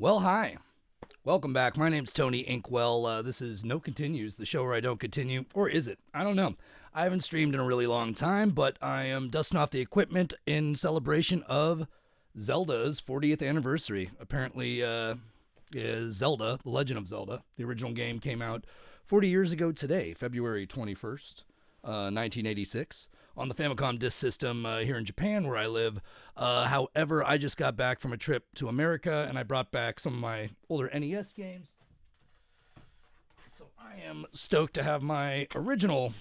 Well, hi. Welcome back. My name's Tony Inkwell. This is No Continues, the show where I don't continue. Or is it? I don't know. I haven't streamed in a really long time, but I am dusting off the equipment in celebration of Zelda's 40th anniversary. Apparently, is Zelda, The Legend of Zelda. The original game came out 40 years ago today, February 21st, 1986, on the Famicom disk system here in Japan, where I live. However, I just got back from a trip to America, and I brought back some of my older NES games. So I am stoked to have my original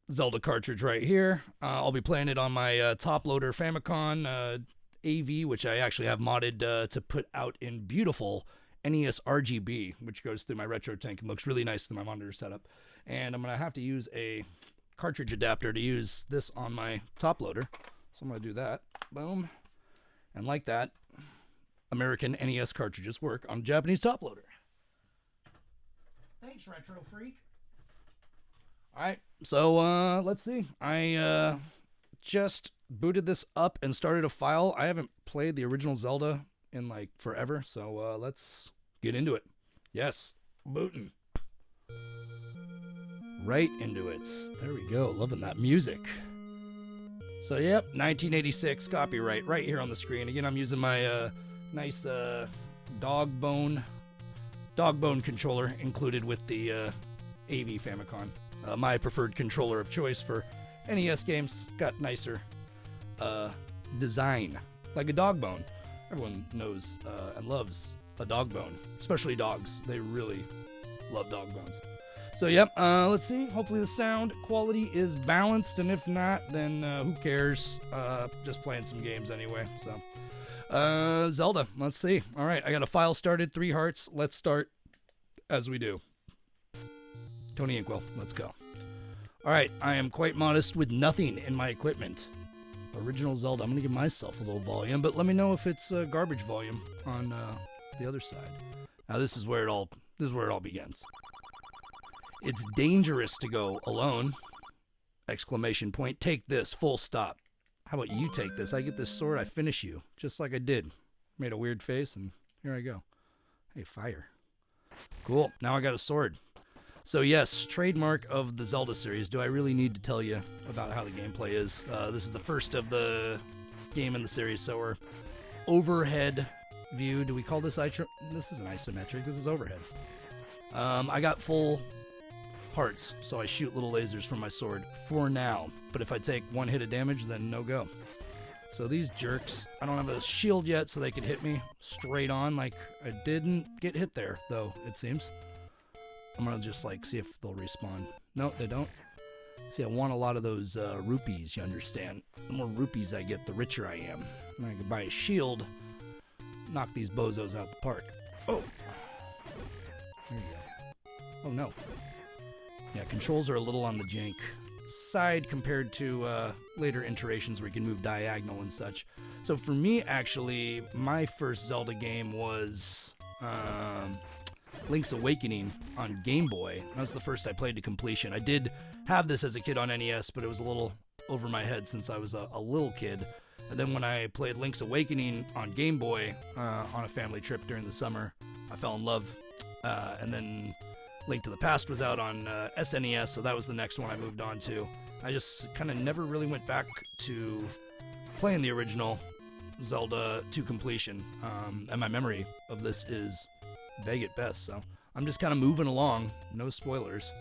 Zelda cartridge right here. I'll be playing it on my top loader Famicom AV, which I actually have modded to put out in beautiful NES RGB, which goes through my retro tank and looks really nice through my monitor setup. And I'm going to have to use a cartridge adapter to use this on my top loader. So I'm going to do that. Boom. And like that, American NES cartridges work on a Japanese top loader. Thanks, Retro Freak. Alright, so let's see. I just booted this up and started a file. I haven't played the original Zelda in like forever, so let's get into it. Yes, booting. Right into it. There we go. Loving that music. So, yep, 1986 copyright right here on the screen. Again, I'm using my nice dog bone controller included with the AV Famicom. My preferred controller of choice for NES games. Got nicer design, like a dog bone. Everyone knows and loves a dog bone, especially dogs. They really love dog bones. So, yep, let's see. Hopefully the sound quality is balanced, and if not, then who cares? Just playing some games anyway. So, Zelda, let's see. All right, I got a file started, 3 hearts. Let's start as we do. Tony Inkwell, let's go. All right, I am quite modest with nothing in my equipment. Original Zelda. I'm going to give myself a little volume, but let me know if it's garbage volume on the other side. Now, this is where it all begins. It's dangerous to go alone! Exclamation point. Take this, full stop. How about you take this? I get this sword, I finish you. Just like I did. Made a weird face, and here I go. Hey, fire. Cool, now I got a sword. So yes, trademark of the Zelda series. Do I really need to tell you about how the gameplay is? This is the first of the game in the series, so we're overhead view. Do we call this this isn't isometric, this is overhead. I got full hearts, so I shoot little lasers from my sword for now. But if I take one hit of damage, then no go. So these jerks, I don't have a shield yet, so they could hit me straight on. Like, I didn't get hit there, though, it seems. I'm gonna just, like, see if they'll respawn. No, they don't. See, I want a lot of those rupees, you understand. The more rupees I get, the richer I am. And I can buy a shield, knock these bozos out the park. Oh! There you go. Oh, no. Yeah, controls are a little on the jank side compared to later iterations where you can move diagonal and such. So for me, actually, my first Zelda game was Link's Awakening on Game Boy. That was the first I played to completion. I did have this as a kid on NES, but it was a little over my head since I was a little kid. And then when I played Link's Awakening on Game Boy on a family trip during the summer, I fell in love. And then Link to the Past was out on SNES, so that was the next one I moved on to. I just kind of never really went back to playing the original Zelda to completion, and my memory of this is vague at best, so I'm just kind of moving along, no spoilers.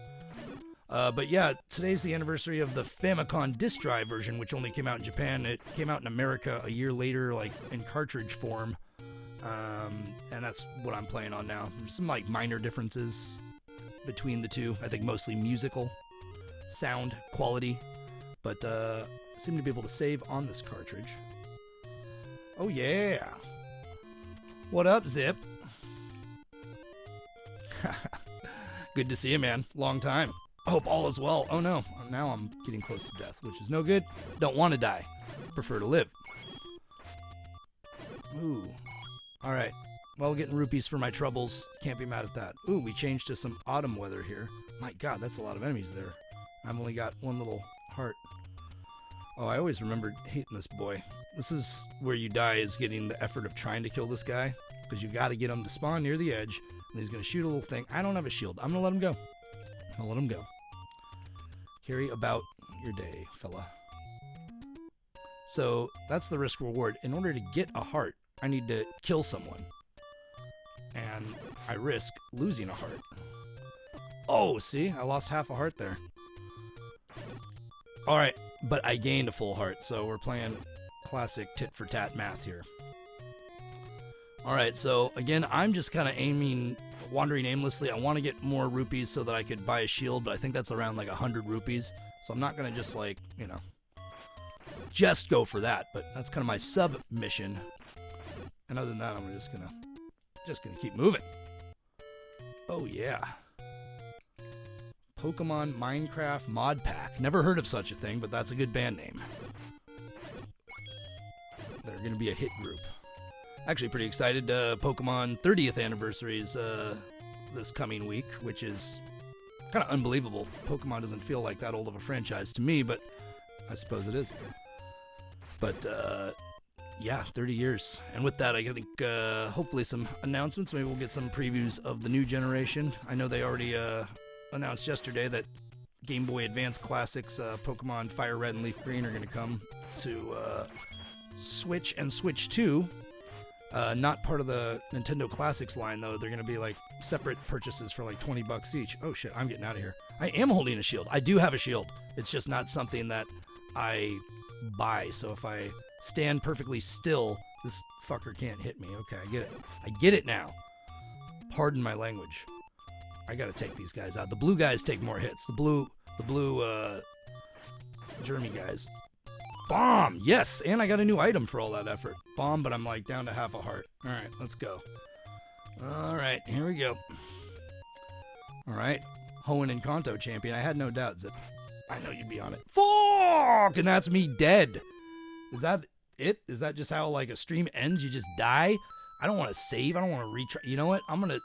But yeah, today's the anniversary of the Famicom disc drive version, which only came out in Japan. It came out in America a year later, like in cartridge form, and that's what I'm playing on now. There's some like minor differences between the two. I think mostly musical sound quality, but seem to be able to save on this cartridge. Oh yeah, what up, Zip? Good to see you, man. Long time. I hope all is well. Oh no, now I'm getting close to death, which is no good. Don't want to die. Prefer to live. Ooh. Alright. Well, getting rupees for my troubles. Can't be mad at that. Ooh, we changed to some autumn weather here. My god, that's a lot of enemies there. I've only got one little heart. Oh, I always remembered hating this boy. This is where you die, is getting the effort of trying to kill this guy. Because you got to get him to spawn near the edge. And he's going to shoot a little thing. I don't have a shield. I'm going to let him go. I'll let him go. Carry about your day, fella. So that's the risk reward. In order to get a heart, I need to kill someone. And I risk losing a heart. Oh, see? I lost half a heart there. Alright, but I gained a full heart, so we're playing classic tit-for-tat math here. Alright, so again, I'm just kind of wandering aimlessly. I want to get more rupees so that I could buy a shield, but I think that's around like 100 rupees. So I'm not going to just like, you know, just go for that, but that's kind of my sub-mission. And other than that, I'm just gonna keep moving. Oh yeah. Pokemon Minecraft Mod Pack. Never heard of such a thing, but that's a good band name. They're gonna be a hit group. Actually pretty excited. Pokemon 30th anniversary is this coming week, which is kind of unbelievable. Pokemon doesn't feel like that old of a franchise to me, but I suppose it is. But yeah, 30 years. And with that, I think hopefully some announcements. Maybe we'll get some previews of the new generation. I know they already announced yesterday that Game Boy Advance Classics Pokemon Fire Red and Leaf Green are going to come to Switch and Switch 2. Not part of the Nintendo Classics line, though. They're going to be like separate purchases for like $20 each. Oh shit, I'm getting out of here. I am holding a shield. I do have a shield. It's just not something that I buy. So if I stand perfectly still, this fucker can't hit me. Okay, I get it. I get it now. Pardon my language. I gotta take these guys out. The blue guys take more hits. The blue Jeremy guys. Bomb! Yes! And I got a new item for all that effort. Bomb, but I'm like down to half a heart. Alright, let's go. Alright, here we go. Alright. Hoenn and Kanto champion. I had no doubts that I know you'd be on it. Fuck! And that's me dead. Is that it? Is that just how like a stream ends? You just die? I don't want to save. I don't want to retry. You know what? I'm gonna,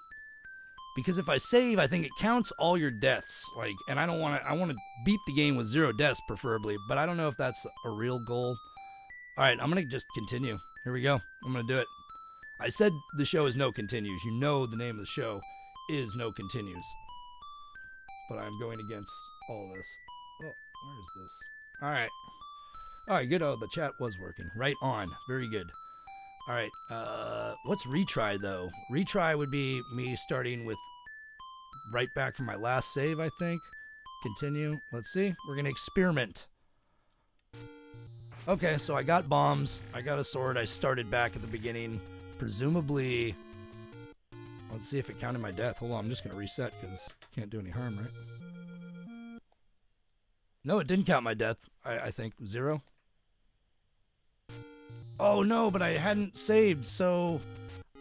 because if I save, I think it counts all your deaths. Like, and I don't want to. I want to beat the game with 0 deaths, preferably. But I don't know if that's a real goal. All right, I'm gonna just continue. Here we go. I'm gonna do it. I said the show is No Continues. You know the name of the show is No Continues. But I'm going against all this. Oh, where is this? All right. All right, good. Oh, the chat was working. Right on. Very good. All right. What's retry, though? Retry would be me starting with right back from my last save, I think. Continue. Let's see. We're going to experiment. Okay, so I got bombs. I got a sword. I started back at the beginning. Presumably, let's see if it counted my death. Hold on, I'm just going to reset because can't do any harm, right? No, it didn't count my death. I think 0. Oh no, but I hadn't saved, so...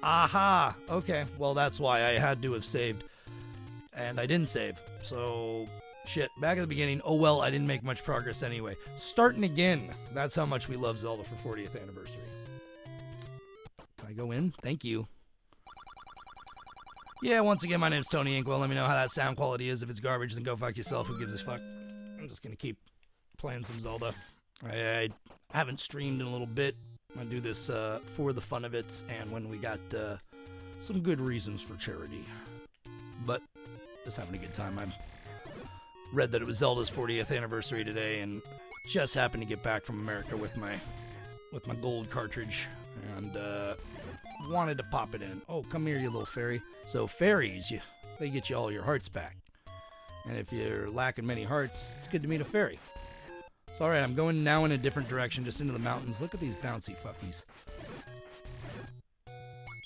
Aha! Okay, well that's why I had to have saved. And I didn't save, so... Shit, back at the beginning. Oh well, I didn't make much progress anyway. Starting again. That's how much we love Zelda for 40th anniversary. Can I go in? Thank you. Yeah, once again, my name's Tony Inkwell. Let me know how that sound quality is. If it's garbage, then go fuck yourself. Who gives a fuck? I'm just gonna keep playing some Zelda. I haven't streamed in a little bit. I'm gonna do this for the fun of it, and when we got some good reasons for charity. But just having a good time. I read that it was Zelda's 40th anniversary today, and just happened to get back from America with my gold cartridge, and wanted to pop it in. Oh, come here, you little fairy. So fairies, they get you all your hearts back. And if you're lacking many hearts, it's good to meet a fairy. So alright, I'm going now in a different direction, just into the mountains. Look at these bouncy fuckies.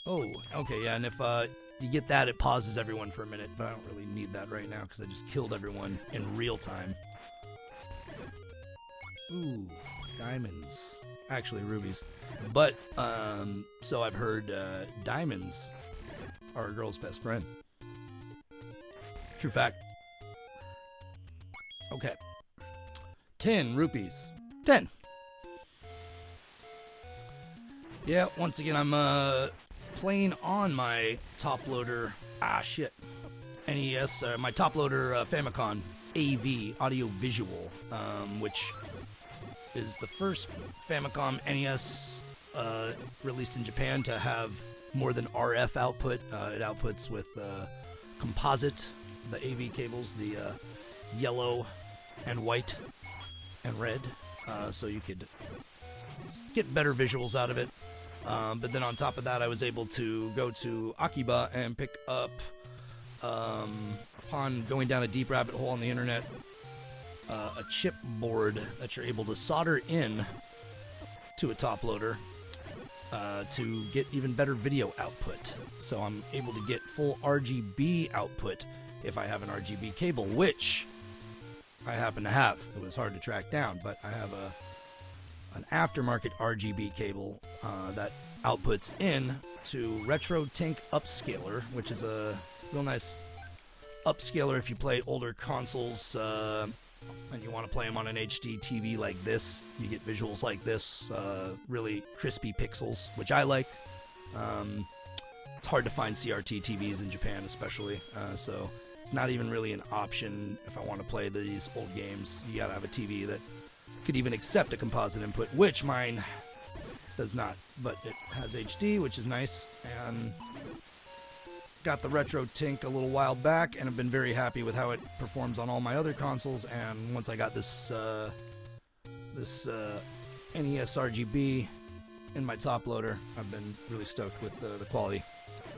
Oh, okay, yeah, and if you get that, it pauses everyone for a minute, but I don't really need that right now, because I just killed everyone in real time. Ooh, diamonds. Actually, rubies. But, so I've heard diamonds are a girl's best friend. True fact. Okay. 10 rupees. 10. Yeah, once again, I'm playing on my top loader. Ah, shit. NES, my top loader Famicom AV, audio visual, which is the first Famicom NES released in Japan to have more than RF output. It outputs with composite, the AV cables, the yellow and white and red, so you could get better visuals out of it. But then on top of that, I was able to go to Akiba and pick up, upon going down a deep rabbit hole on the internet, a chip board that you're able to solder in to a top loader to get even better video output. So I'm able to get full RGB output if I have an RGB cable, which I happen to have. It was hard to track down, but I have an aftermarket RGB cable that outputs in to Retro Tink Upscaler, which is a real nice upscaler if you play older consoles and you want to play them on an HD TV like this. You get visuals like this, really crispy pixels, which I like. It's hard to find CRT TVs in Japan especially, so it's not even really an option if I want to play these old games. You gotta have a TV that could even accept a composite input, which mine does not, but it has HD, which is nice, and got the Retro Tink a little while back, and I've been very happy with how it performs on all my other consoles. And once I got this NES RGB in my top loader, I've been really stoked with the quality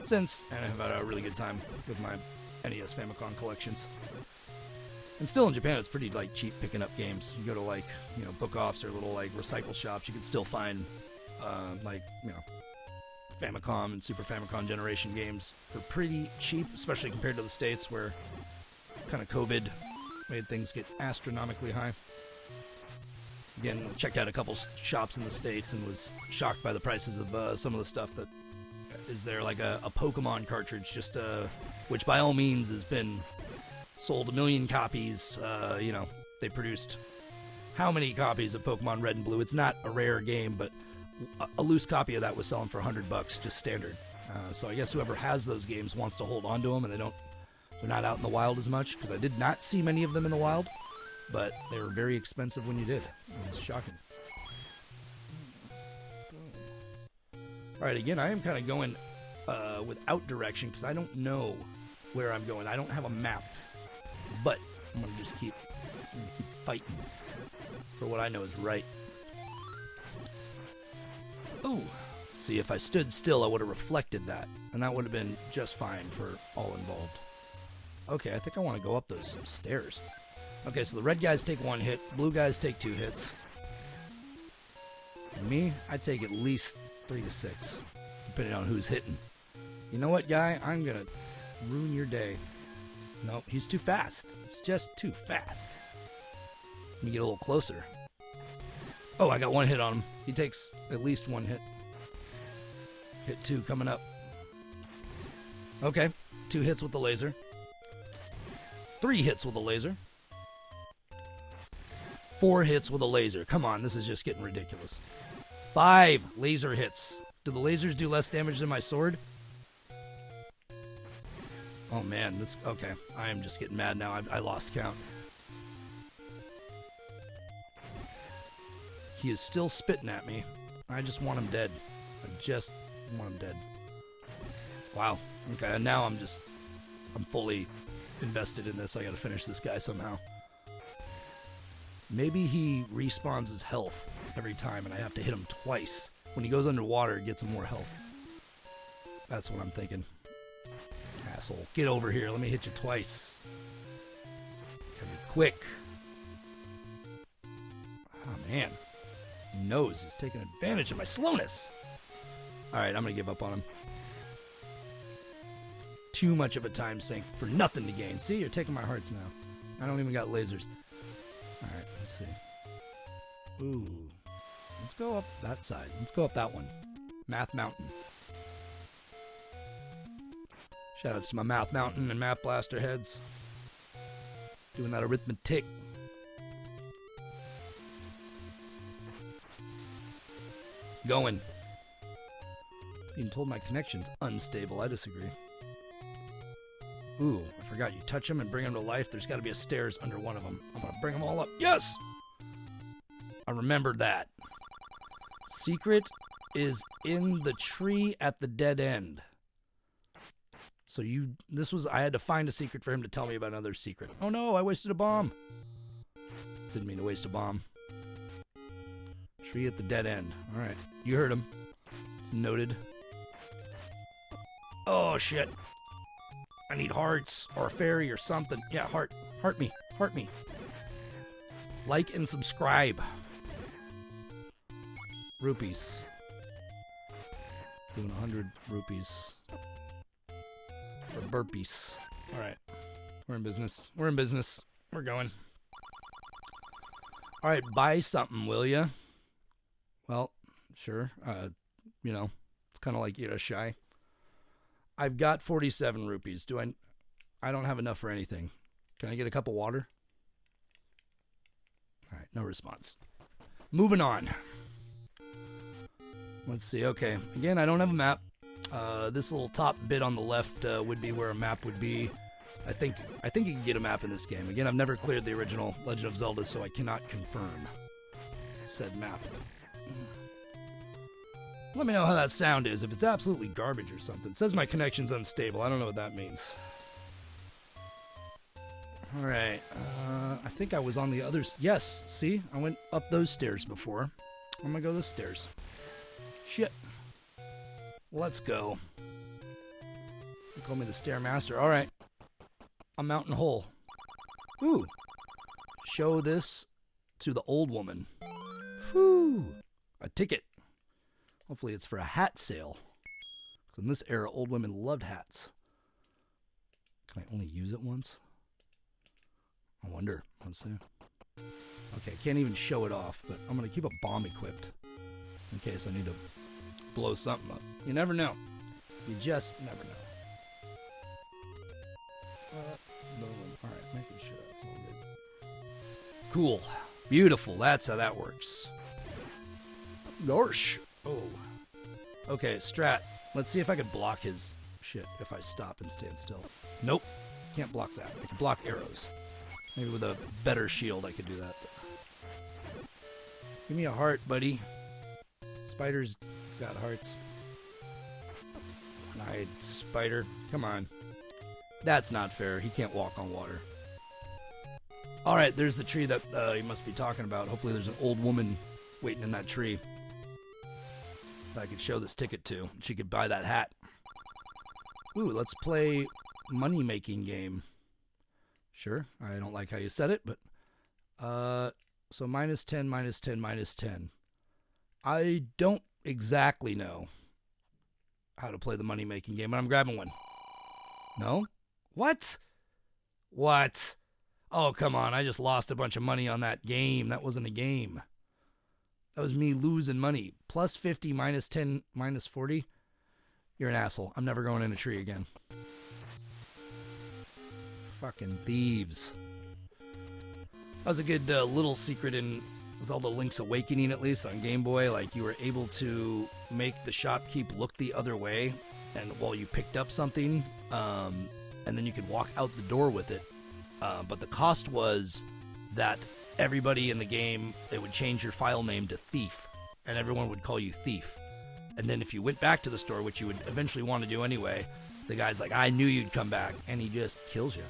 since, and I've had a really good time with my NES Famicom collections. And still in Japan, it's pretty like cheap picking up games. You go to like, you know, book offs or little like recycle shops, you can still find like, you know, Famicom and Super Famicom generation games for pretty cheap, especially compared to the States where kind of COVID made things get astronomically high. Again, checked out a couple shops in the States and was shocked by the prices of some of the stuff that is there, like a Pokemon cartridge, just which by all means has been sold 1 million copies. You know, they produced how many copies of Pokemon Red and Blue? It's not a rare game, but a loose copy of that was selling for $100, just standard. So I guess whoever has those games wants to hold on to them, and they're not out in the wild as much, because I did not see many of them in the wild, but they were very expensive when you did. It was shocking. Alright, again, I am kind of going without direction, because I don't know where I'm going. I don't have a map, but I'm going to just keep fighting for what I know is right. Ooh, see, if I stood still, I would have reflected that, and that would have been just fine for all involved. Okay, I think I want to go up those stairs. Okay, so the red guys take 1 hit, blue guys take 2 hits. And me, I take at least 3 to 6, depending on who's hitting. You know what, guy? I'm gonna ruin your day. Nope, he's too fast. He's just too fast. Let me get a little closer. Oh, I got 1 hit on him. He takes at least 1 hit. Hit 2 coming up. Okay, 2 hits with the laser. 3 hits with a laser. 4 hits with a laser. Come on, this is just getting ridiculous. 5 laser hits. Do the lasers do less damage than my sword? Oh man, this... Okay, I am just getting mad now. I lost count. He is still spitting at me. I just want him dead. I just want him dead. Wow. Okay, and now I'm fully invested in this. I gotta finish this guy somehow. Maybe he respawns his health every time and I have to hit him twice. When he goes underwater, it gets him more health. That's what I'm thinking. Asshole. Get over here. Let me hit you twice. Gotta be quick. Oh, man. He knows he's taking advantage of my slowness. Alright, I'm gonna give up on him. Too much of a time sink for nothing to gain. See, you're taking my hearts now. I don't even got lasers. Alright, let's see. Ooh. Let's go up that side. Let's go up that one. Math Mountain. Shoutouts to my Math Mountain and Math Blaster heads. Doing that arithmetic. Going. Being told my connection's unstable. I disagree. Ooh, I forgot. You touch them and bring them to life. There's got to be a stairs under one of them. I'm going to bring them all up. Yes! remembered that. Secret is in the tree at the dead end. So I had to find a secret for him to tell me about another secret. Oh no, I wasted a bomb. Didn't mean to waste a bomb. Tree at the dead end. Alright, you heard him. It's noted. Oh shit. I need hearts or a fairy or something. Yeah, heart me. Heart me. Like and subscribe. Rupees. Doing 100 rupees. For burpees. Alright. We're in business. We're in business. We're going. Alright, buy something, will ya? Well, sure. You know, it's kind of like shy. I've got 47 rupees. I don't have enough for anything. Can I get a cup of water? Alright, no response. Moving on. Let's see. Okay. Again, I don't have a map. This little top bit on the left would be where a map would be. I think you can get a map in this game. Again, I've never cleared the original Legend of Zelda, so I cannot confirm said map. Let me know how that sound is, if it's absolutely garbage or something. It says my connection's unstable. I don't know what that means. Alright, I think I was on the other... Yes, see? I went up those stairs before. I'm gonna go this stairs. Shit. Let's go. You call me the Stairmaster. Alright. A mountain hole. Ooh. Show this to the old woman. Whew. A ticket. Hopefully it's for a hat sale. Because in this era, old women loved hats. Can I only use it once? I wonder. Let's see. Okay, can't even show it off, but I'm going to keep a bomb equipped in case I need to blow something up. You never know. You just never know. Alright, making sure that's all good. Cool. Beautiful. That's how that works. Gosh. Oh. Okay, strat. Let's see if I can block his shit if I stop and stand still. Nope. Can't block that. I can block arrows. Maybe with a better shield I could do that. Give me a heart, buddy. Spiders got hearts. One-eyed spider. Come on. That's not fair. He can't walk on water. Alright, there's the tree that you must be talking about. Hopefully there's an old woman waiting in that tree that I could show this ticket to. She could buy that hat. Ooh, let's play money-making game. Sure, I don't like how you said it, but... so minus 10, minus 10, minus 10. I don't exactly know how to play the money-making game, but I'm grabbing one. No? What? What? Oh, come on, I just lost a bunch of money on that game. That wasn't a game. That was me losing money. Plus 50, minus 10, minus 40. You're an asshole. I'm never going in a tree again. Fucking thieves. That was a good little secret in Zelda Link's Awakening, at least on Game Boy. Like, you were able to make the shopkeep look the other way, and while you picked up something, and then you could walk out the door with it. But the cost was that everybody in the game, they would change your file name to Thief, and everyone would call you Thief. And then if you went back to the store, which you would eventually want to do anyway, the guy's like, I knew you'd come back, and he just kills you.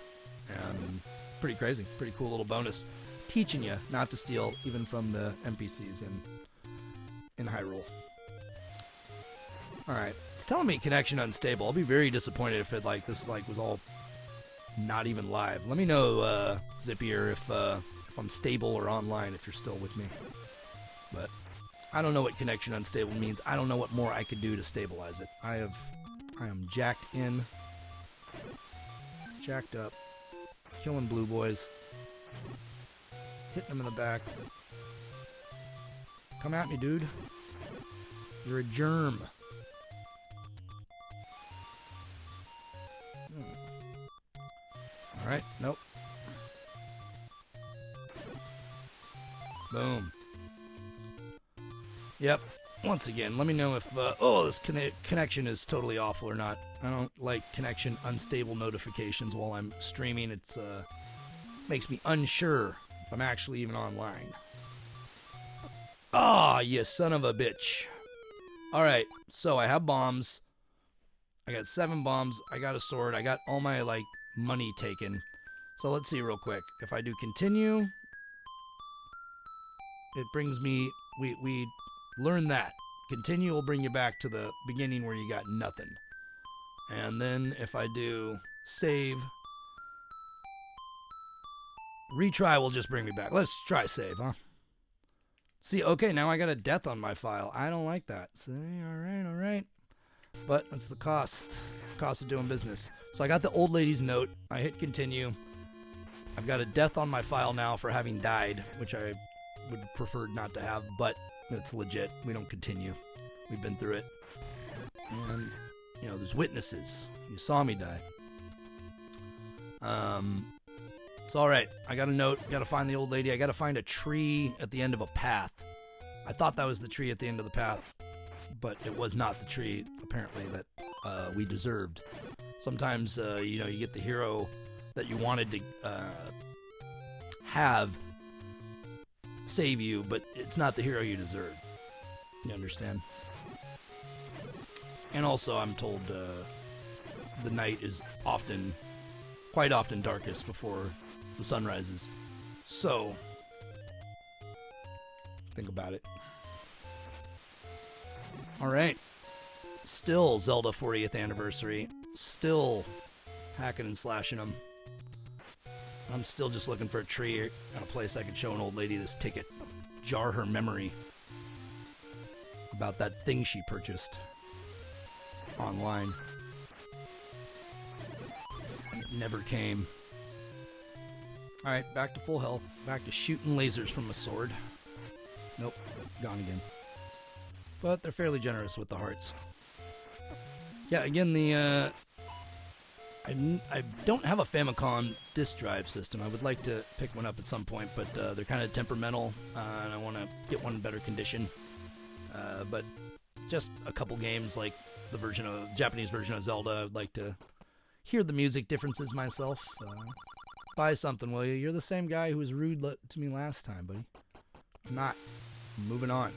Pretty crazy. Pretty cool little bonus. Teaching you not to steal even from the NPCs in Hyrule. Alright. It's telling me connection unstable. I'll be very disappointed if it this was all not even live. Let me know, Zippier, if I'm stable or online, if you're still with me. But I don't know what connection unstable means. I don't know what more I could do to stabilize it. I am jacked in. Jacked up. Killing blue boys. Hitting them in the back. Come at me, dude. You're a germ. Alright, nope. Boom. Yep. Once again, let me know if, this connection is totally awful or not. I don't like connection unstable notifications while I'm streaming. It's, makes me unsure if I'm actually even online. Ah, you son of a bitch. Alright, so I have bombs. I got 7 bombs. I got a sword. I got all my, like, money taken. So let's see real quick. If I do continue, it brings me... We learn that. Continue will bring you back to the beginning where you got nothing. And then if I do save... Retry will just bring me back. Let's try save, huh? See, okay, now I got a death on my file. I don't like that. See, alright. But that's the cost. It's the cost of doing business. So I got the old lady's note. I hit continue. I've got a death on my file now for having died, which I would prefer not to have, but it's legit. We don't continue. We've been through it. And, you know, there's witnesses. You saw me die. It's alright. I got a note. Gotta find the old lady. I gotta find a tree at the end of a path. I thought that was the tree at the end of the path, but it was not the tree, apparently, that we deserved. Sometimes, you know, you get the hero that you wanted to have save you, but it's not the hero you deserve. You understand? And also, I'm told the night is quite often darkest before the sun rises. So, think about it. Alright. Still Zelda 40th anniversary. Still hacking and slashing them. I'm still just looking for a tree and a place I can show an old lady this ticket. Jar her memory about that thing she purchased online. It never came. Alright, back to full health. Back to shooting lasers from a sword. Nope, gone again. But they're fairly generous with the hearts. Yeah, again, the I don't have a Famicom disk drive system. I would like to pick one up at some point, but they're kind of temperamental, and I want to get one in better condition. But just a couple games, like the Japanese version of Zelda, I'd like to hear the music differences myself. Buy something, will you? You're the same guy who was rude to me last time, buddy. I'm not. I'm moving on.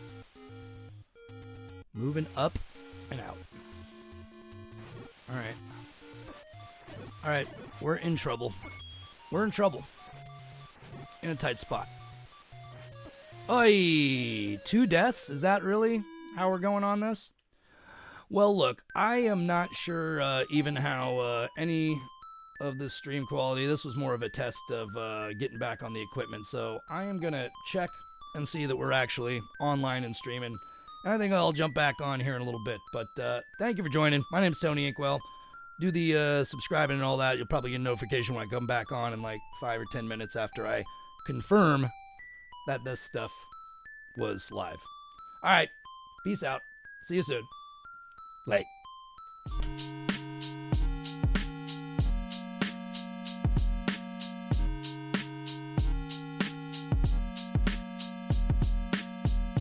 Moving up and out. Alright. Alright, we're in trouble. We're in trouble. In a tight spot. Oi! 2 deaths? Is that really how we're going on this? Well, look, I am not sure even how any of this stream quality. This was more of a test of getting back on the equipment, so I am going to check and see that we're actually online and streaming. And I think I'll jump back on here in a little bit, but thank you for joining. My name's Tony INKWELL. Do the subscribing and all that. You'll probably get a notification when I come back on in like 5 or 10 minutes after I confirm that this stuff was live. Alright, peace out. See you soon. Late.